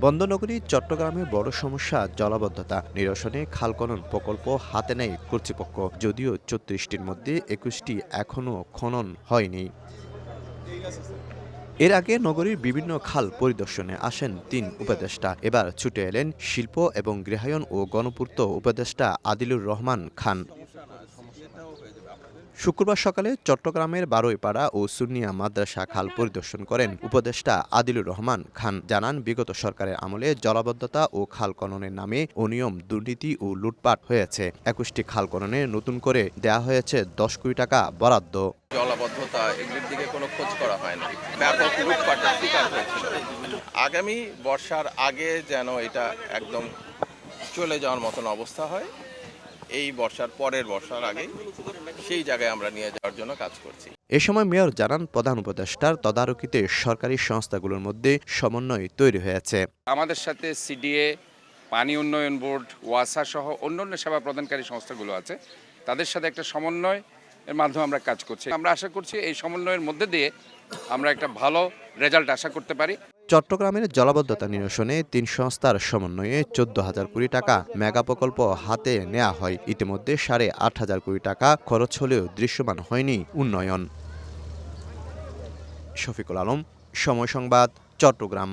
বন্দরনগরী চট্টগ্রামের বড় সমস্যা জলাবদ্ধতা নিরসনে খাল খনন প্রকল্প হাতে নেয় কর্তৃপক্ষ, যদিও ৩৪টির মধ্যে ২১টি এখনও খনন হয়নি। এর আগে নগরীর বিভিন্ন খাল পরিদর্শনে আসেন ৩ উপদেষ্টা। এবার ছুটে এলেন শিল্প এবং গৃহায়ন ও গণপূর্ত উপদেষ্টা আদিলুর রহমান খান। শুক্রবার সকালে চট্টগ্রামের বারুইপাড়া ও সুন্নিয়া মাদ্রাসা খাল পরিদর্শন করেন উপদেষ্টা আদিলুর রহমান খান। জানান, বিগত সরকারের আমলে জলাবদ্ধতা ও খাল খননের নামে অনিয়ম, দুর্নীতি ও লুটপাট হয়েছে। ২১টি খাল খননে নতুন করে দেয়া হয়েছে ১০ কোটি টাকা বরাদ্দ। জলাবদ্ধতা এগুলির দিকে কোনো খোঁজ করা হয়নি, ব্যাপক লুটপাটের শিকার হয়েছিল। আগামী বর্ষার আগে যেন এটা একদম চলে যাওয়ার মতন অবস্থা হয়, এই বর্ষার পরের বর্ষার আগেই সেই জায়গায় আমরা নিয়ে যাওয়ার জন্য কাজ করছি। এ সময় মেয়র জানান, প্রধান উপদেষ্টার তদারকিতে সরকারি সংস্থাগুলোর মধ্যে সমন্বয় তৈরি হয়েছে। আমাদের সাথে সিডিএ, পানি উন্নয়ন বোর্ড, ওয়াসা সহ অন্যান্য সেবা প্রদানকারী সংস্থাগুলো আছে, তাদের সাথে একটা সমন্বয় এর মাধ্যমে আমরা কাজ করছি। আমরা আশা করছি এই সমন্বয়ের মধ্যে দিয়ে আমরা একটা ভালো রেজাল্ট আশা করতে পারি। চট্টগ্রামের জলাবদ্ধতা নিরসনে ৩ সংস্থার সমন্বয়ে ১৪,০০০ কোটি টাকা মেগা প্রকল্প হাতে নেওয়া হয়। ইতিমধ্যে ৮,৫০০ কোটি টাকা খরচ হলেও দৃশ্যমান হয়নি উন্নয়ন। শফিকুল আলম, সময় সংবাদ, চট্টগ্রাম।